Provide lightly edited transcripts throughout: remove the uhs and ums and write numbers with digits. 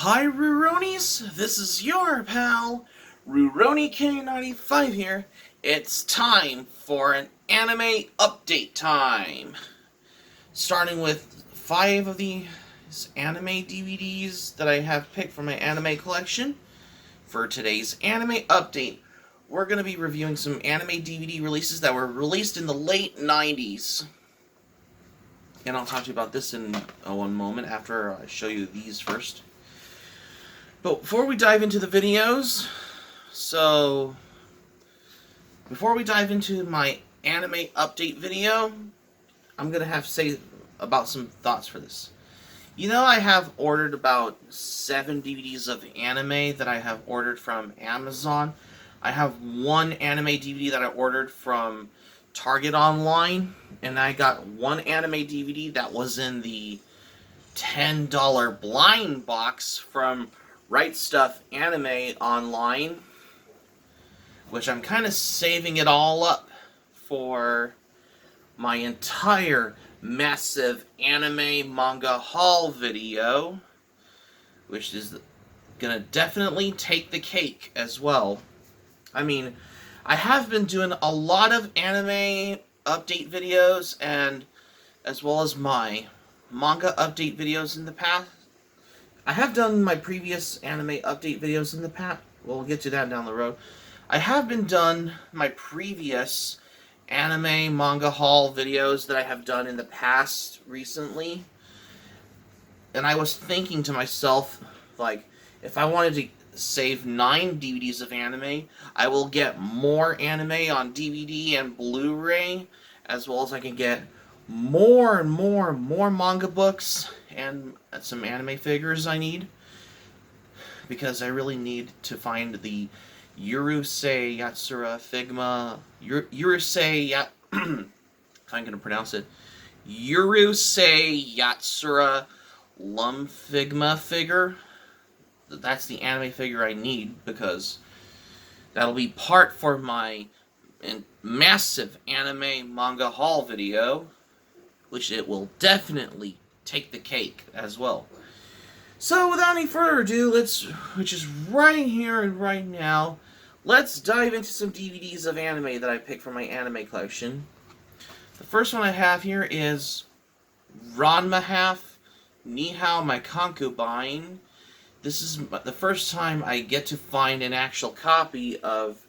Hi Ruronis, this is your pal, Ruroni K95 here. It's time for an anime update time. Starting with 5 of these anime DVDs that I have picked from my anime collection. For today's anime update, we're going to be reviewing some anime DVD releases that were released in the late 90s. And I'll talk to you about this in one moment after I show you these first. But before we dive into the videos, before we dive into my anime update video, I'm going to have to say about some thoughts for this. You know, I have ordered about 7 DVDs of anime that I have ordered from Amazon. I have one anime DVD that I ordered from Target Online, and I got one anime DVD that was in the $10 blind box from Right Stuff Anime Online, which I'm kind of saving it all up for my entire massive anime manga haul video, which is gonna definitely take the cake as well. I mean, I have been doing a lot of anime update videos and as well as my manga update videos in the past. I have done my previous anime update videos in the past. Well, we'll get to that down the road. I have been done my previous anime manga haul videos that I have done in the past recently. And I was thinking to myself, like, if I wanted to save 9 DVDs of anime, I will get more anime on DVD and Blu-ray, as well as I can get more and more manga books and some anime figures I need, because I really need to find the Urusei Yatsura Figma if I'm gonna pronounce it, Urusei Yatsura Lum Figma figure. That's the anime figure I need, because that'll be part for my massive anime manga haul video, which it will definitely take the cake as well. So without any further ado, which is right here and right now, let's dive into some DVDs of anime that I picked from my anime collection. The first one I have here is Ranma Nihao, My Concubine. This is the first time I get to find an actual copy of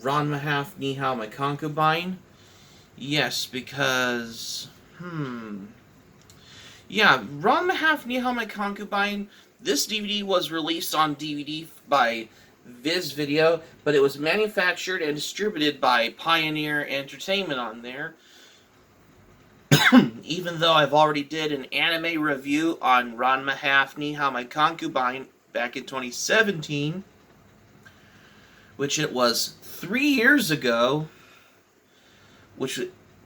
Ranma Nihao, My Concubine. Yes, because yeah, Ranma Nihao, My Concubine. This DVD was released on DVD by Viz Video, but it was manufactured and distributed by Pioneer Entertainment on there. Even though I've already did an anime review on Ranma Nihao, My Concubine back in 2017, which it was 3 years ago, which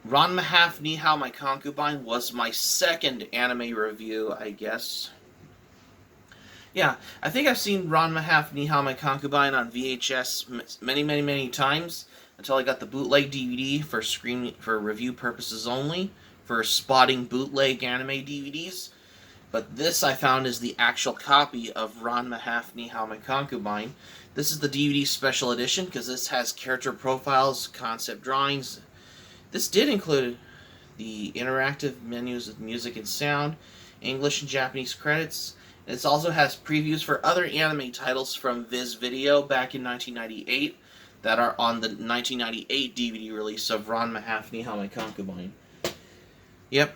Ranma Nihao, My Concubine was my second anime review, I guess. Yeah, I think I've seen Ranma Nihao, My Concubine on VHS many times, until I got the bootleg DVD for review purposes only, for spotting bootleg anime DVDs. But this I found is the actual copy of Ranma Nihao, My Concubine. This is the DVD special edition, because this has character profiles, concept drawings. This did include the interactive menus with music and sound, English and Japanese credits. It also has previews for other anime titles from Viz Video back in 1998 that are on the 1998 DVD release of Ranma Nihao, My Concubine. Yep.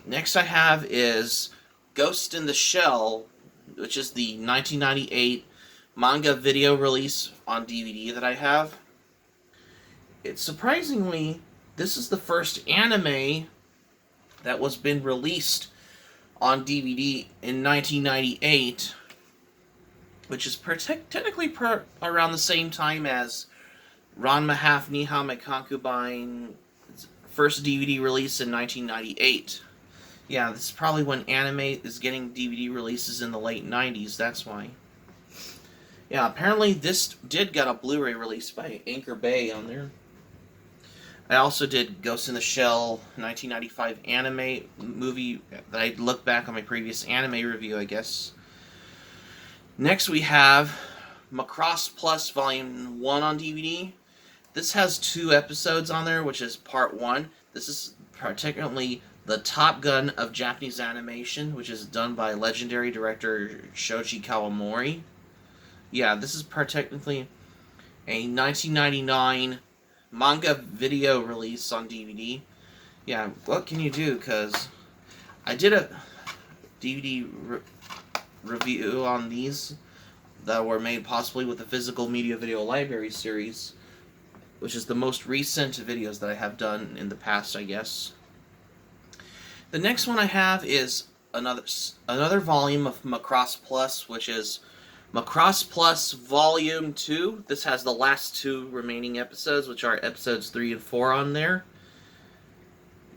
Next I have is Ghost in the Shell, which is the 1998 manga video release on DVD that I have. It's surprisingly, this is the first anime that was been released on DVD in 1998, which is technically around the same time as Ranma Nihao, My Concubine first DVD release in 1998. Yeah, this is probably when anime is getting DVD releases in the late 90s, that's why. Yeah, apparently this did get a Blu-ray release by Anchor Bay on there. I also did Ghost in the Shell 1995 anime movie that I looked back on my previous anime review, I guess. Next we have Macross Plus Volume 1 on DVD. This has 2 episodes on there, which is part 1. This is particularly the Top Gun of Japanese animation, which is done by legendary director Shoji Kawamori. Yeah, this is particularly a 1999 manga video release on DVD. Yeah, what can you do? Because I did a DVD review on these that were made possibly with the Physical Media Video Library series, which is the most recent videos that I have done in the past, I guess. The next one I have is another volume of Macross Plus, which is Macross Plus Volume 2. This has the last 2 remaining episodes, which are episodes 3 and 4 on there.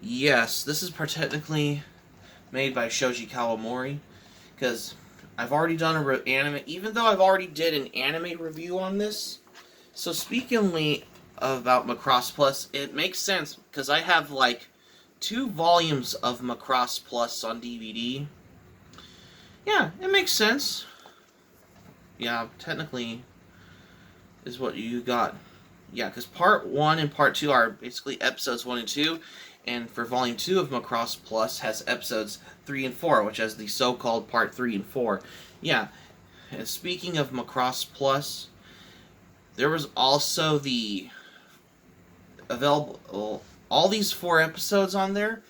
Yes, this is technically made by Shoji Kawamori, because I've already done a anime, even though I've already did an anime review on this. So speaking about Macross Plus, it makes sense, because I have like 2 volumes of Macross Plus on DVD. Yeah, it makes sense. Yeah, technically is what you got. Yeah, because part 1 and part 2 are basically episodes 1 and 2, and for volume 2 of Macross Plus has episodes 3 and 4, which has the so-called part 3 and 4. Yeah, and speaking of Macross Plus, there was also the available, all these 4 episodes on there,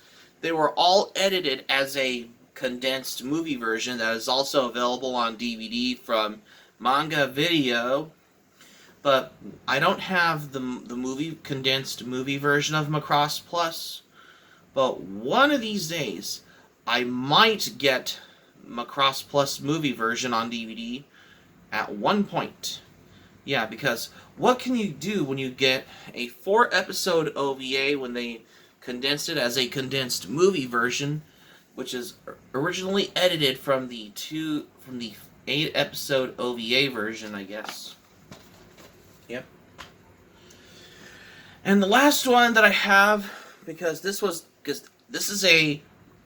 they were all edited as a condensed movie version that is also available on DVD from Manga Video. But I don't have the condensed movie version of Macross Plus. But one of these days, I might get Macross Plus movie version on DVD at one point. Yeah, because what can you do when you get a 4-episode OVA when they condensed it as a condensed movie version, which is originally edited from the 8-episode OVA version, I guess. Yep. And the last one that I have, because this is a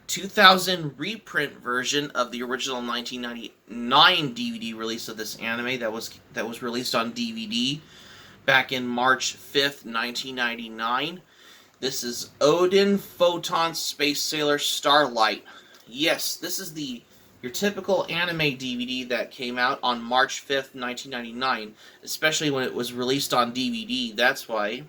2000 reprint version of the original 1999 DVD release of this anime that was released on DVD back in March 5th, 1999. This is Odin Photon Space Sailor Starlight. Yes, this is your typical anime DVD that came out on March 5th, 1999, especially when it was released on DVD, that's why.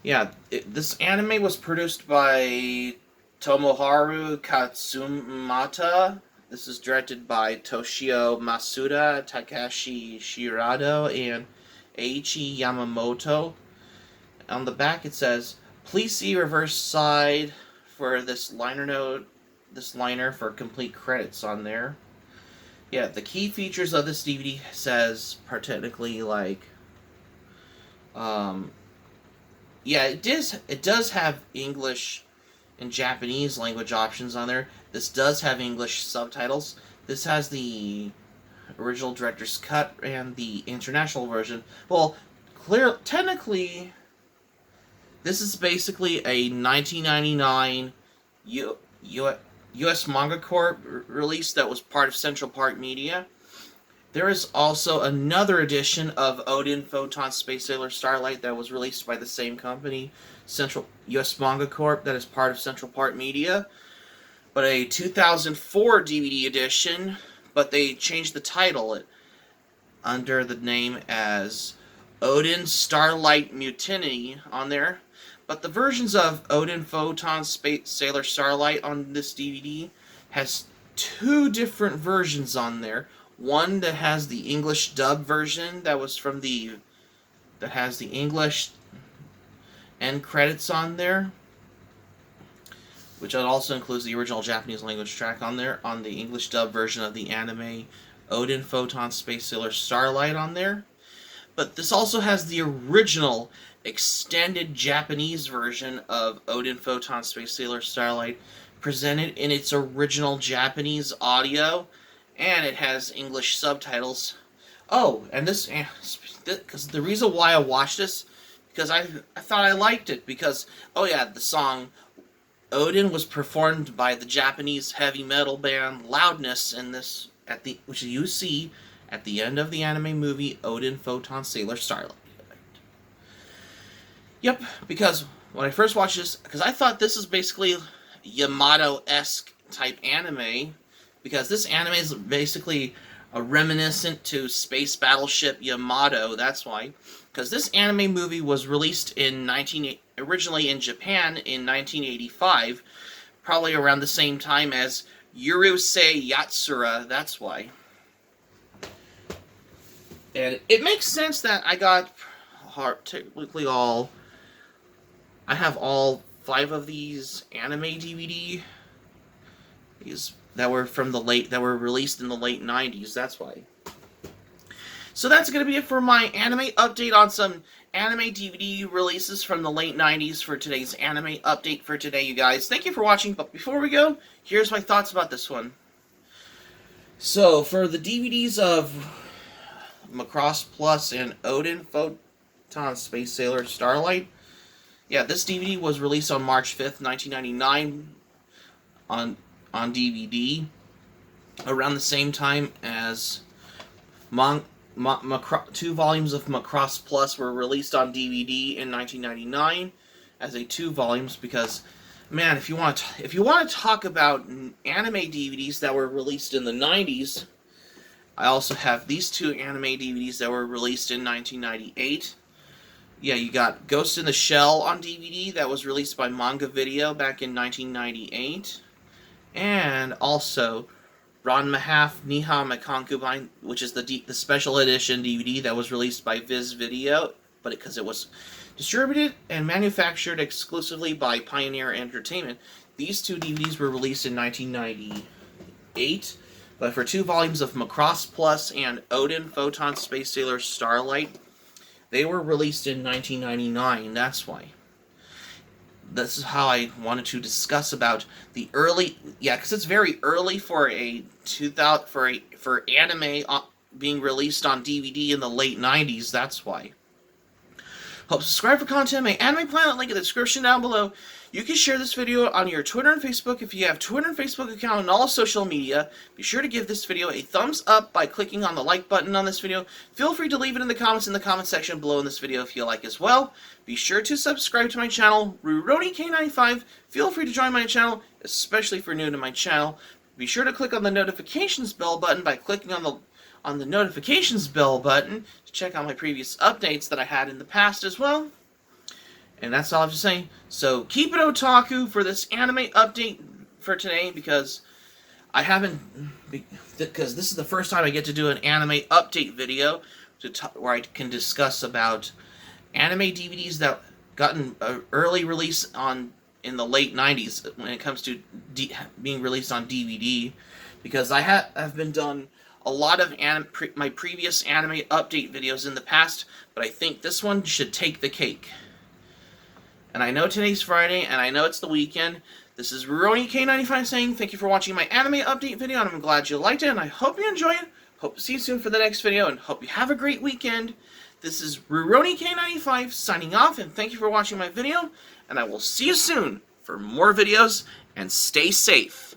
Yeah, this anime was produced by Tomoharu Katsumata. This is directed by Toshio Masuda, Takashi Shirado, and Eiichi Yamamoto. On the back it says, "Please see reverse side for this liner for complete credits" on there. Yeah, the key features of this DVD says technically yeah, it does have English and Japanese language options on there. This does have English subtitles. This has the original director's cut and the international version. Well, technically, this is basically a 1999 U.S. Manga Corp release that was part of Central Park Media. There is also another edition of Odin Photon Space Sailor Starlight that was released by the same company, U.S. Manga Corp, that is part of Central Park Media. But a 2004 DVD edition, but they changed the title under the name as Odin Starlight Mutiny on there. But the versions of Odin Photon Space Sailor Starlight on this DVD has 2 different versions on there. One that has the English dub version that has the English end credits on there, which also includes the original Japanese language track on there, on the English dub version of the anime Odin Photon Space Sailor Starlight on there. But this also has the original extended Japanese version of Odin Photon Space Sailor Starlight presented in its original Japanese audio, and it has English subtitles. Oh, and because the reason why I watched this, because I thought I liked it, because, oh yeah, the song Odin was performed by the Japanese heavy metal band Loudness in this which you see at the end of the anime movie Odin Photon Sailor Starlight. Yep, because when I first watched this, because I thought this is basically Yamato-esque type anime, because this anime is basically a reminiscent to Space Battleship Yamato. That's why, because this anime movie was released originally in Japan in 1985, probably around the same time as Urusei Yatsura. That's why. And it makes sense that I got technically I have all 5 of these anime DVD that were released in the late 90s. That's why. So that's going to be it for my anime update on some anime DVD releases from the late 90s for today's anime update for today, you guys. Thank you for watching, but before we go, here's my thoughts about this one. So, for the DVDs of Macross Plus and Odin Photon Space Sailor Starlight, yeah, this DVD was released on March 5th, 1999 on DVD, around the same time as 2 volumes of Macross Plus were released on DVD in 1999 as a 2 volumes. Because, man, if you want to talk about anime DVDs that were released in the 90s, I also have these 2 anime DVDs that were released in 1998. Yeah, you got Ghost in the Shell on DVD that was released by Manga Video back in 1998, and also Ranma Half Nihao My Concubine, which is the special edition DVD that was released by Viz Video, but because it was distributed and manufactured exclusively by Pioneer Entertainment. These 2 DVDs were released in 1998, but for 2 volumes of Macross Plus and Odin Photon Space Sailor Starlight, they were released in 1999. That's why. This is how I wanted to discuss about the early, because it's very early for for anime being released on DVD in the late 90s. That's why. Hope subscribe for content. My Anime Planet link in the description down below. You can share this video on your Twitter and Facebook. If you have Twitter and Facebook account and all social media, be sure to give this video a thumbs up by clicking on the like button on this video. Feel free to leave it in the comments section below in this video if you like as well. Be sure to subscribe to my channel, RurouniK95. Feel free to join my channel, especially if you're new to my channel. Be sure to click on the notifications bell button by clicking on the notifications bell button to check out my previous updates that I had in the past as well. And that's all I have to say. So keep it otaku for this anime update for today, because because this is the first time I get to do an anime update video where I can discuss about anime DVDs that got an early release in the late 90s when it comes to being released on DVD, because I have been done a lot of my previous anime update videos in the past, but I think this one should take the cake. And I know today's Friday, and I know it's the weekend. This is RurouniK95 saying thank you for watching my anime update video, and I'm glad you liked it, and I hope you enjoy it. Hope to see you soon for the next video, and hope you have a great weekend. This is RurouniK95 signing off, and thank you for watching my video, and I will see you soon for more videos, and stay safe.